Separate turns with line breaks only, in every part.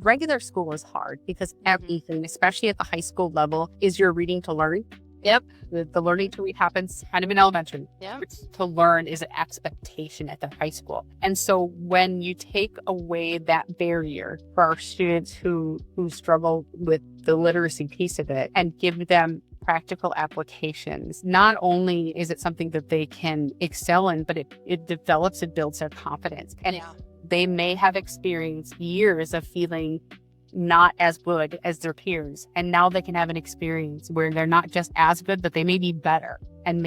regular school is hard because everything, especially at the high school level, is your reading to learn.
Yep.
The learning to read happens kind of in elementary.
Yeah.
To learn is an expectation at the high school. And so when you take away that barrier for our students who struggle with the literacy piece of it and give them practical applications, not only is it something that they can excel in, but it develops and builds their confidence. And they may have experienced years of feeling not as good as their peers. And now they can have an experience where they're not just as good, but they may be better and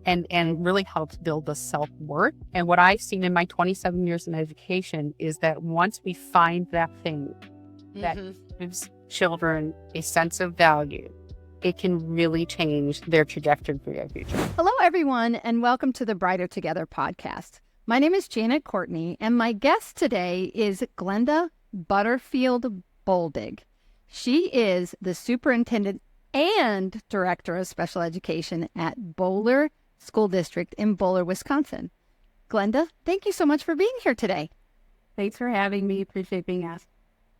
and really helps build the self-worth. And what I've seen in my 27 years in education is that once we find that thing that gives children a sense of value, it can really change their trajectory for their future.
Hello, everyone, and welcome to the Brighter Together podcast. My name is Janet Courtney, and my guest today is Glenda Butterfield-Boldig. She is the superintendent and director of special education at Bowler School District in Bowler, Wisconsin. Glenda, thank you so much for being here today.
Thanks for having me. Appreciate being asked.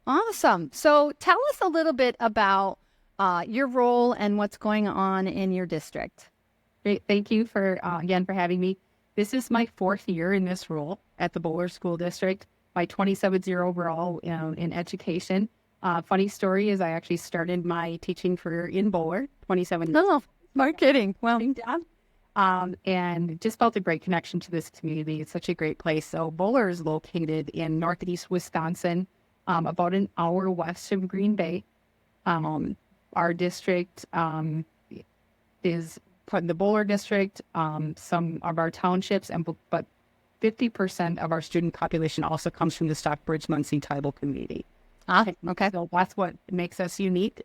Awesome. So tell us a little bit about your role and what's going on in your district.
Great. Thank you for having me. This is my fourth year in this role at the Bowler School District. My 27th year overall in education. Funny story is I actually started my teaching career in Bowler 27 years.
No, no kidding. Well,
and just felt a great connection to this community. It's such a great place. So Bowler is located in northeast Wisconsin, about an hour west of Green Bay. Our district is put in the Bowler district, some of our townships, but 50% of our student population also comes from the Stockbridge-Munsee tribal community.
Okay.
So that's what makes us unique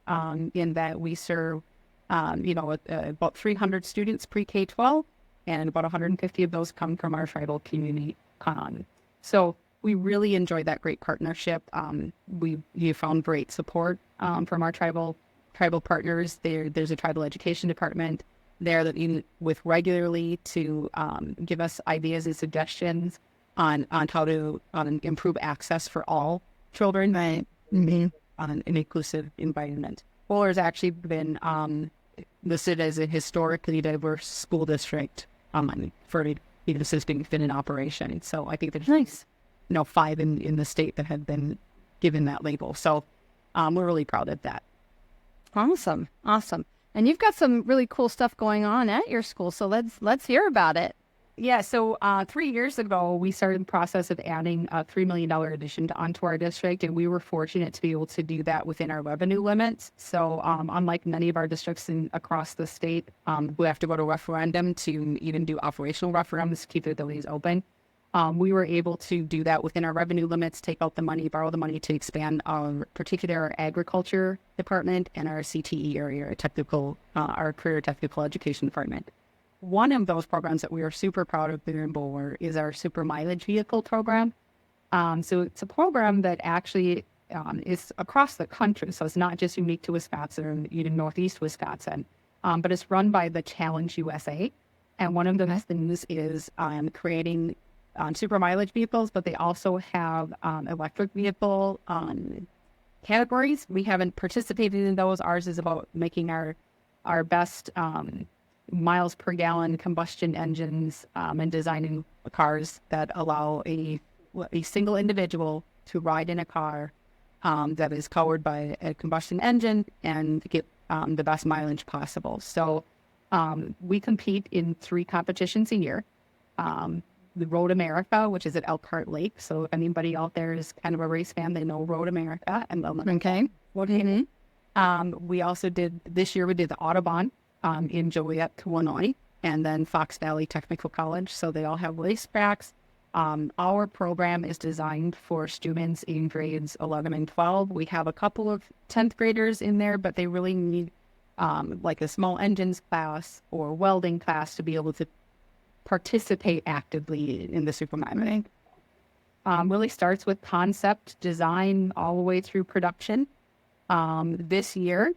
in that we serve, about 300 students pre-K-12, and about 150 of those come from our tribal community. So we really enjoy that great partnership. We found great support from our tribal partners. There's a tribal education department there that we meet with regularly to give us ideas and suggestions on how to improve access for all children, right? On an inclusive environment. Bowler has actually been listed as a historically diverse school district for since being in operation. So I think there's 5 in the state that have been given that label. So we're really proud of that.
Awesome. And you've got some really cool stuff going on at your school, so let's hear about it.
Yeah, so 3 years ago, we started the process of adding a $3 million addition onto our district, and we were fortunate to be able to do that within our revenue limits. So unlike many of our districts across the state who have to go to referendum to even do operational referendums to keep their buildings open, we were able to do that within our revenue limits, take out the money, borrow the money to expand our agriculture department and our CTE area, our career technical education department. One of those programs that we are super proud of here in Bowler is our super mileage vehicle program. So it's a program that actually is across the country. So it's not just unique to Wisconsin or even northeast Wisconsin, but it's run by the Challenge USA. And one of the best things is creating super mileage vehicles, but they also have electric vehicle categories. We haven't participated in those. Ours is about making our best miles per gallon combustion engines and designing cars that allow a single individual to ride in a car that is powered by a combustion engine and get the best mileage possible. So we compete in 3 competitions a year. The Road America, which is at Elkhart Lake. So if anybody out there is kind of a race fan, they know Road America. And
okay.
We also this year we did the Autobahn in Joliet, Illinois, and then Fox Valley Technical College. So they all have race tracks. Our program is designed for students in grades 11 and 12. We have a couple of 10th graders in there, but they really need like a small engines class or welding class to be able to participate actively in the super mileage. Really starts with concept design all the way through production. This year,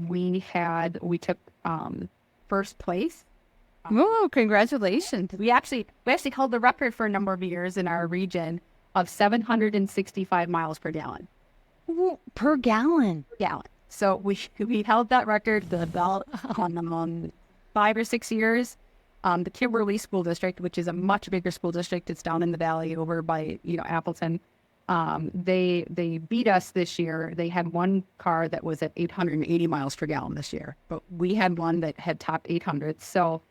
we took first place.
Oh, congratulations.
We actually held the record for a number of years in our region. of 765 miles per gallon.
Per gallon.
So we held that record for about 5 or 6 years. The Kimberly School District, which is a much bigger school district, it's down in the valley over by Appleton. They beat us this year. They had one car that was at 880 miles per gallon this year, but we had one that had topped 800. So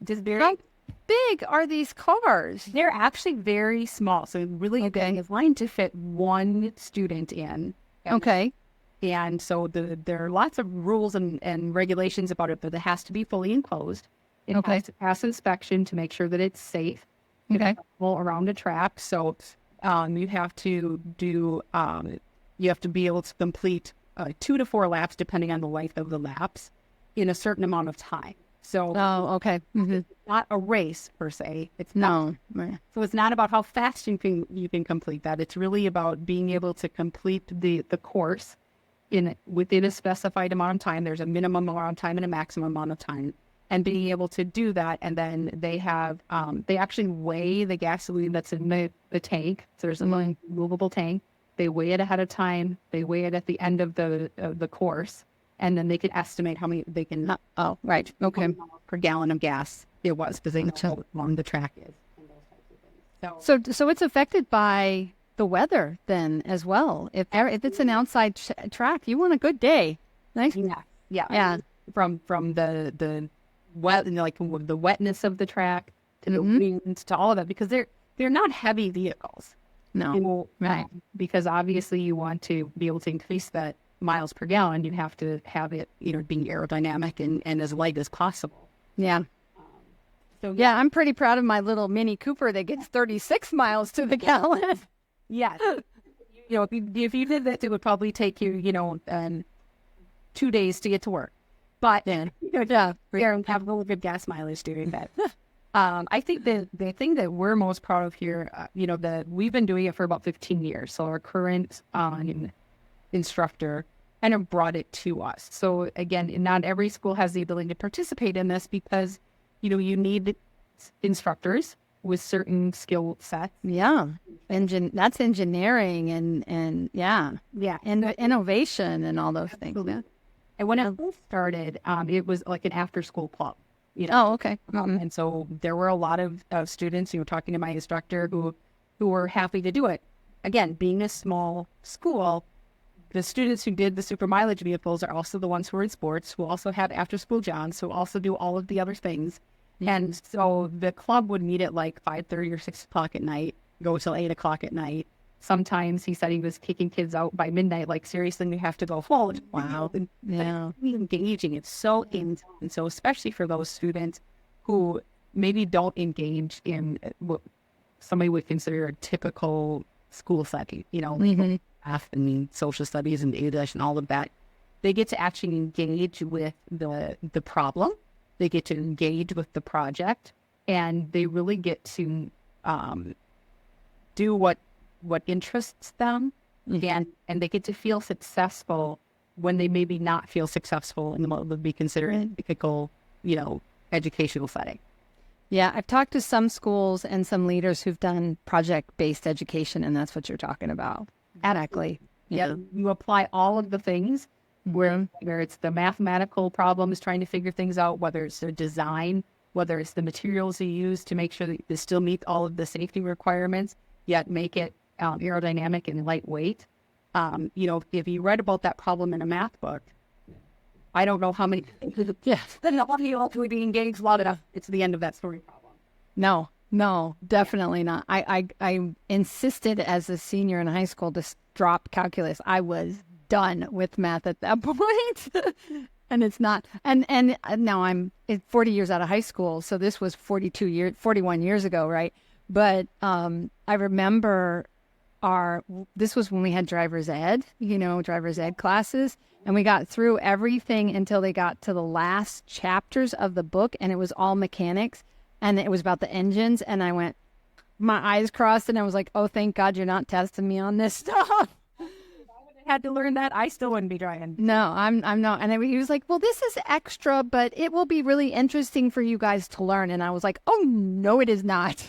just very.
How big are these cars?
They're actually very small. So really, it's designed to fit one student in.
Okay.
And so there are lots of rules and regulations about it, but it has to be fully enclosed. It has to pass inspection to make sure that it's safe. Around the track. So you have to do, you have to be able to complete 2 to 4 laps, depending on the length of the laps, in a certain amount of time. So it's not a race per se. It's not. So it's not about how fast you can complete that. It's really about being able to complete the course within a specified amount of time. There's a minimum amount of time and a maximum amount of time, and being able to do that. And then they have they actually weigh the gasoline that's in the tank. So there's a movable tank. They weigh it ahead of time. They weigh it at the end of the course. And then they can estimate how many they can per gallon of gas it was, because they know how long the track is. And those types of things.
So it's affected by the weather then as well. If it's an outside track, you want a good day. Nice.
Yeah. From the wet, the wetness of the track to the winds to all of that, because they're not heavy vehicles.
No. Right.
Because obviously you want to be able to increase that miles per gallon. You have to have it, being aerodynamic and as light as possible.
Yeah. I'm pretty proud of my little Mini Cooper that gets 36 miles to the gallon.
Yeah. If you did that, it would probably take you, 2 days to get to work. But we have really good gas mileage doing that. I think the thing that we're most proud of here, that we've been doing it for about 15 years. So our current instructor kind of brought it to us. So again, not every school has the ability to participate in this, because you need instructors with certain skill sets.
That's engineering and and innovation and all those things.
And when it started, it was like an after school club. And so there were a lot of students, talking to my instructor who were happy to do it. Again, being a small school, the students who did the super mileage vehicles are also the ones who are in sports, who also have after school jobs, who also do all of the other things. And so the club would meet at like 5:30 or 6 o'clock at night, go till 8 o'clock at night. Sometimes he said he was kicking kids out by midnight, like, seriously, we have to go home. Wow. Yeah. Engaging. It's so intense. And so especially for those students who maybe don't engage in what somebody would consider a typical school setting, math and social studies and English and all of that, they get to actually engage with the problem. They get to engage with the project, and they really get to do what interests them, and they get to feel successful when they maybe not feel successful in what would be considered a typical, educational setting.
Yeah, I've talked to some schools and some leaders who've done project-based education, and that's what you're talking about. Exactly.
Yeah, you apply all of the things, where it's the mathematical problems, trying to figure things out, whether it's the design, whether it's the materials you use to make sure that they still meet all of the safety requirements, yet make it aerodynamic and lightweight. If you read about that problem in a math book, I don't know how many. Then will be engaged long enough. It's the end of that story problem.
No, definitely not. I insisted as a senior in high school to drop calculus. I was done with math at that point. And it's not. And now I'm 40 years out of high school. So this was 41 years ago, right? But I remember this was when we had driver's ed classes, and we got through everything until they got to the last chapters of the book, and it was all mechanics, and it was about the engines, and I went, my eyes crossed, and I was like, oh, thank God you're not testing me on this stuff.
had to learn that, I still wouldn't be trying.
No, I'm not. And he was like, well, this is extra, but it will be really interesting for you guys to learn. And I was like, oh, no, it is not.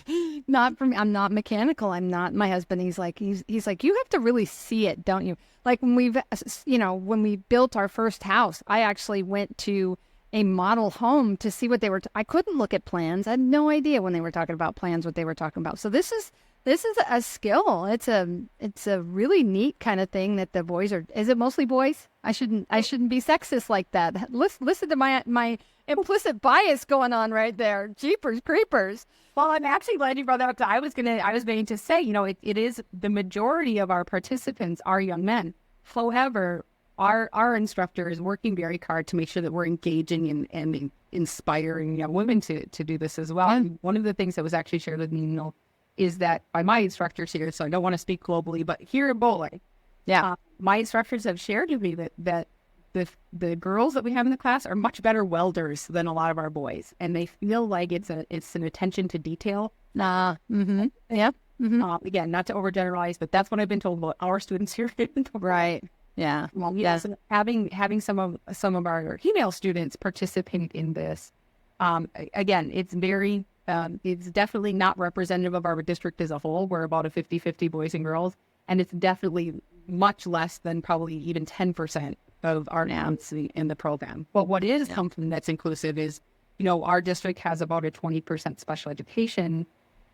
Not for me. I'm not mechanical. I'm not. My husband, he's like, you have to really see it, don't you? Like when when we built our first house, I actually went to a model home to see what they were. I couldn't look at plans. I had no idea when they were talking about plans, what they were talking about. So this is a skill. It's a really neat kind of thing that the boys are. Is it mostly boys? I shouldn't be sexist like that. Listen to my implicit bias going on right there. Jeepers creepers.
Well, I'm actually glad you brought that up. I was going to say, it is the majority of our participants are young men. However, our instructor is working very hard to make sure that we're engaging and inspiring young women to do this as well. And one of the things that was actually shared with me, is that by my instructors here, so I don't want to speak globally, but here at Bollig, my instructors have shared with me that the girls that we have in the class are much better welders than a lot of our boys, and they feel like it's an attention to detail.
Again,
not to overgeneralize, but that's what I've been told about our students here.
Right. Yeah.
Well, yes. Having some of our female students participate in this, again, it's very. It's definitely not representative of our district as a whole. We're about a 50-50 boys and girls, and it's definitely much less than probably even 10% of our students in the program. But what is something that's inclusive is, our district has about a 20% special education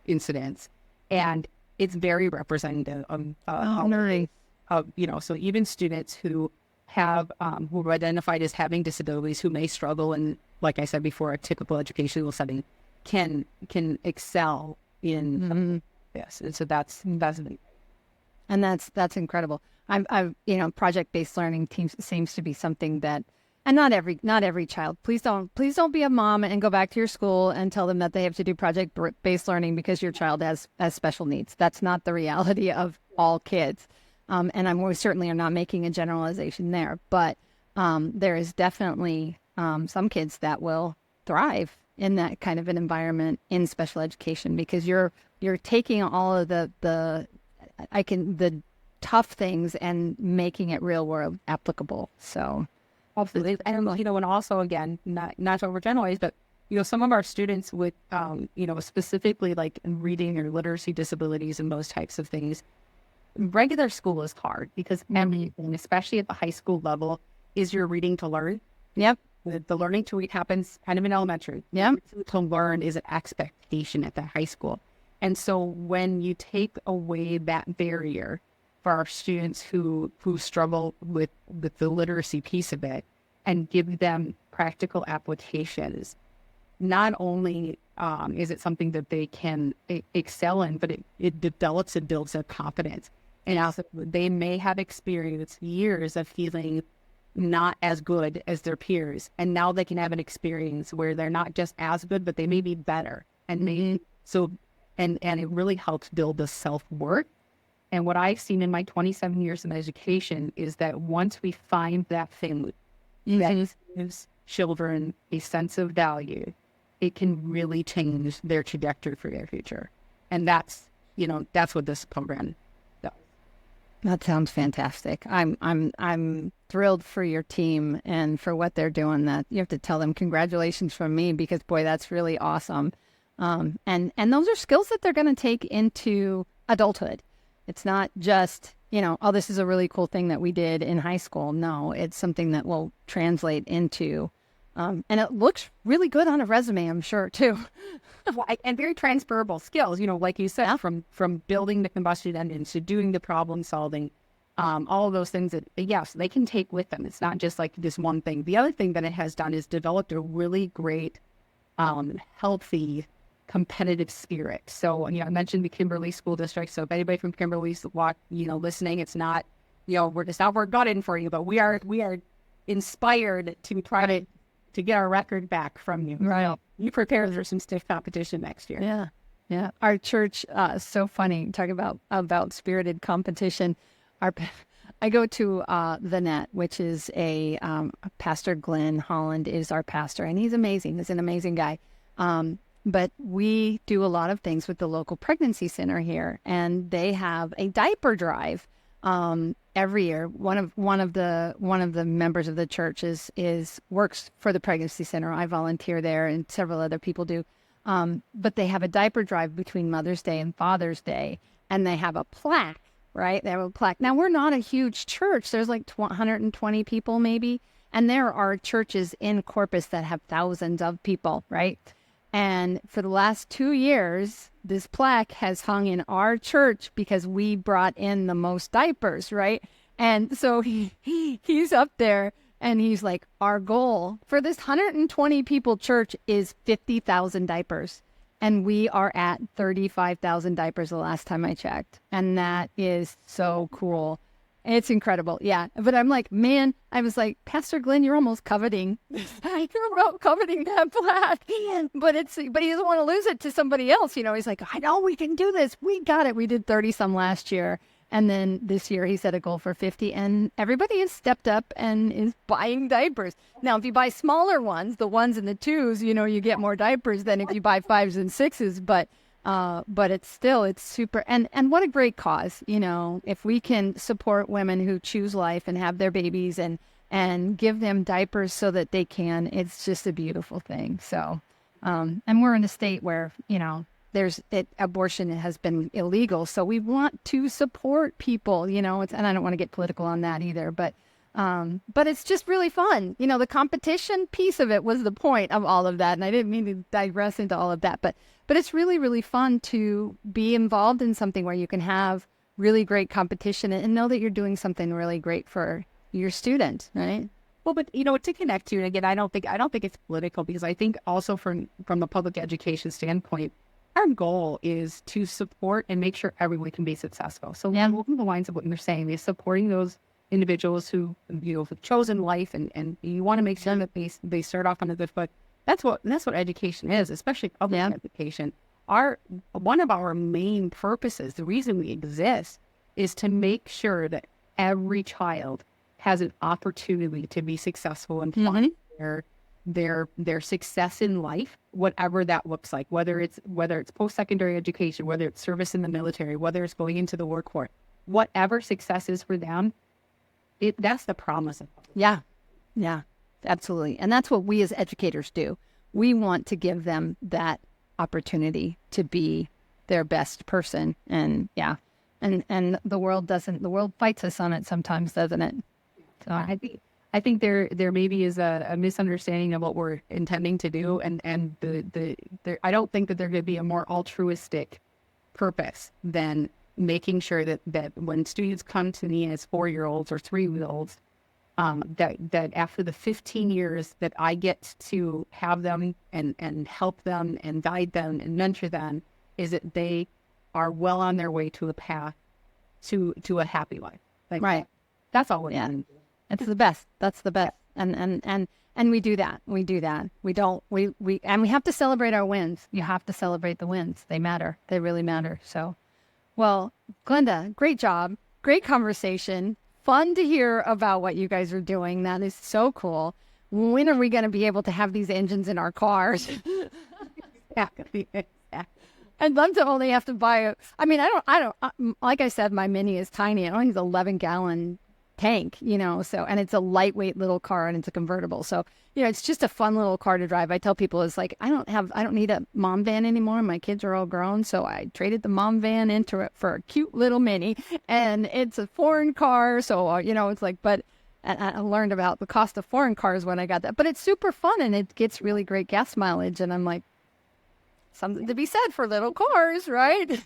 incidence, and it's very representative of so even students who have who are identified as having disabilities, who may struggle in, like I said before, a typical educational setting, can excel in this, and so that's
incredible. I've project-based learning seems to be something that, and not every child. Please don't be a mom and go back to your school and tell them that they have to do project-based learning because your child has special needs. That's not the reality of all kids, and we certainly are not making a generalization there. But there is definitely some kids that will thrive in that kind of an environment in special education, because you're taking all of the tough things and making it real world applicable. So
absolutely. And and also, again, not to overgeneralize, but some of our students with specifically like reading or literacy disabilities and those types of things, regular school is hard because everything, especially at the high school level, is your reading to learn.
Yep.
The learning to read happens kind of in elementary.
Yeah.
To learn is an expectation at the high school. And so when you take away that barrier for our students who struggle with the literacy piece of it and give them practical applications, not only is it something that they can excel in, but it develops and builds their confidence. And also they may have experienced years of feeling not as good as their peers, and now they can have an experience where they're not just as good, but they may be better, and and it really helps build the self-worth. And what I've seen in my 27 years in education is that once we find that thing that gives children a sense of value, it can really change their trajectory for their future. And that's what this program does.
That sounds fantastic. I'm thrilled for your team and for what they're doing. That you have to tell them congratulations from me, because boy, that's really awesome. And those are skills that they're going to take into adulthood. It's not just, oh, this is a really cool thing that we did in high school. No, it's something that will translate into, and it looks really good on a resume, I'm sure, too.
And very transferable skills, like you said, from building the combustion engines to doing the problem solving, all of those things that, yes, they can take with them. It's not just like this one thing. The other thing that it has done is developed a really great, healthy, competitive spirit. So, I mentioned the Kimberly School District. So if anybody from Kimberly's listening, it's not, it's not we're gutted for you, but we are inspired to try to get our record back from you.
Right.
You prepare for some stiff competition next year.
Yeah. Yeah. Our church, so funny, talk about spirited competition. I go to the Net, which is a Pastor Glenn Holland is our pastor, and he's amazing. He's an amazing guy. But we do a lot of things with the local pregnancy center here, and they have a diaper drive every year. One of the members of the church is works for the pregnancy center. I volunteer there, and several other people do. But they have a diaper drive between Mother's Day and Father's Day, and they have a plaque, right? They have a plaque. Now, we're not a huge church. There's like 120 people maybe, and there are churches in Corpus that have thousands of people, right? And for the last 2 years, this plaque has hung in our church because we brought in the most diapers, right? And so he's up there and he's like, our goal for this 120 people church is 50,000 diapers. And we are at 35,000 diapers the last time I checked. And that is so cool. It's incredible. Yeah. But I'm like, man, I was like, Pastor Glenn, you're almost coveting. You're coveting that plaque. But he doesn't want to lose it to somebody else. He's like, I know we can do this. We got it. We did 30 some last year. And then this year he set a goal for 50, and everybody has stepped up and is buying diapers. Now, if you buy smaller ones, the ones and the twos, you get more diapers than if you buy 5s and 6s. But it's super, and what a great cause, if we can support women who choose life and have their babies and give them diapers so that they can, it's just a beautiful thing. So, and we're in a state where, abortion has been illegal. So we want to support people, and I don't want to get political on that either, but it's just really fun. The competition piece of it was the point of all of that. And I didn't mean to digress into all of that, but it's really, really fun to be involved in something where you can have really great competition and know that you're doing something really great for your student, right?
Well, but to connect to, and again, I don't think it's political, because I think also from the public education standpoint, our goal is to support and make sure everyone can be successful. So along the lines of what you're saying, is supporting those individuals who have chosen life, and you want to make sure that they start off on a good foot. That's what education is, especially public education. One of our main purposes, the reason we exist, is to make sure that every child has an opportunity to be successful and find their success in life, whatever that looks like, whether it's post-secondary education, whether it's service in the military, whether it's going into the workforce, whatever success is for them, that's the promise of it.
Yeah, absolutely. And that's what we as educators do. We want to give them that opportunity to be their best person. And and the world fights us on it sometimes, doesn't it? So
I think there maybe is a misunderstanding of what we're intending to do, and I don't think that there could be a more altruistic purpose than making sure that when students come to me as 4-year-olds or 3-year-olds, that after the 15 years that I get to have them and help them and guide them and mentor them, is that they are well on their way to a path to a happy life.
Right.
That's all we're doing.
It's the best. That's the best. And we do that. We have to celebrate our wins. You have to celebrate the wins. They matter. They really matter. So, well, Glenda, great job. Great conversation. Fun to hear about what you guys are doing. That is so cool. When are we going to be able to have these engines in our cars? I'd love to only have to buy like I said, my Mini is tiny. It only has 11-gallon tank, so, and it's a lightweight little car, and it's a convertible. So, it's just a fun little car to drive. I tell people, it's like, I don't need a mom van anymore. My kids are all grown. So I traded the mom van into it for a cute little Mini, and it's a foreign car. So, it's like, but I learned about the cost of foreign cars when I got that, but it's super fun and it gets really great gas mileage. And I'm like, something to be said for little cars, right?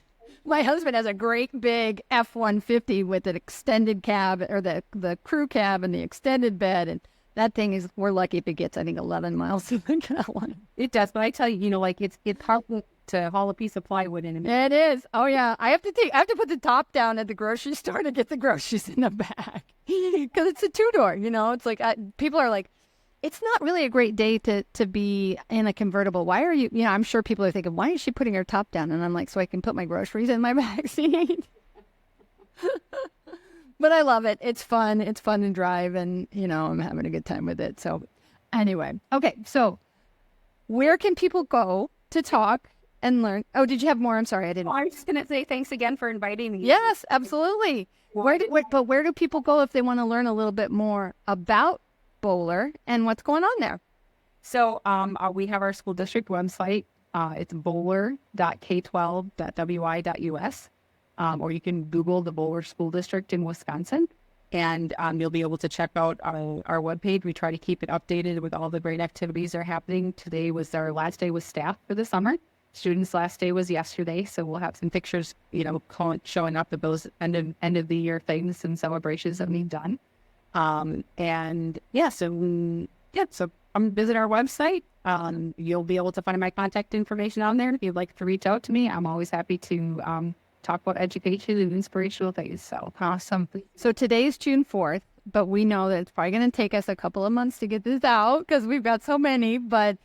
My husband has a great big F-150 with an extended cab, or the crew cab and the extended bed. And that thing is, we're lucky if it gets, I think, 11 miles to the gallon.
It does. But I tell you, it's hard to haul a piece of plywood in.
It is. Oh, yeah. I have to put the top down at the grocery store to get the groceries in the back. Because it's a 2-door, It's like, people are like, it's not really a great day to be in a convertible. Why are you, I'm sure people are thinking, why is she putting her top down? And I'm like, so I can put my groceries in my back seat. But I love it. It's fun. It's fun to drive, and, I'm having a good time with it. So anyway, okay. So where can people go to talk and learn. Oh, did you have more? I'm sorry, I didn't.
Well, I'm just going to say thanks again for inviting me.
Yes, absolutely. But where do people go if they want to learn a little bit more about Bowler and what's going on there?
So we have our school district website. It's bowler.k12.wi.us, or you can Google the Bowler School District in Wisconsin, and you'll be able to check out our webpage. We try to keep it updated with all the great activities that are happening. Today was our last day with staff for the summer. Students' last day was yesterday, so we'll have some pictures, showing up at those end of the year things and celebrations that we've done. So come visit our website. You'll be able to find my contact information on there. If you'd like to reach out to me, I'm always happy to talk about education and inspirational things. So
Awesome. So today's June 4th, but we know that it's probably going to take us a couple of months to get this out because we've got so many. But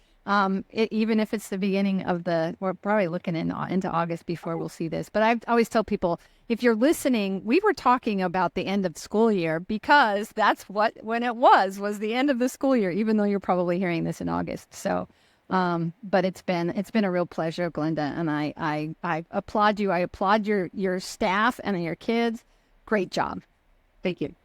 even if it's the beginning of we're probably looking into August before we'll see this. But I always tell people, if you're listening, we were talking about the end of school year because that's when it was the end of the school year, even though you're probably hearing this in August. So, but it's been a real pleasure, Glenda, and I applaud you. I applaud your staff and your kids. Great job.
thank you.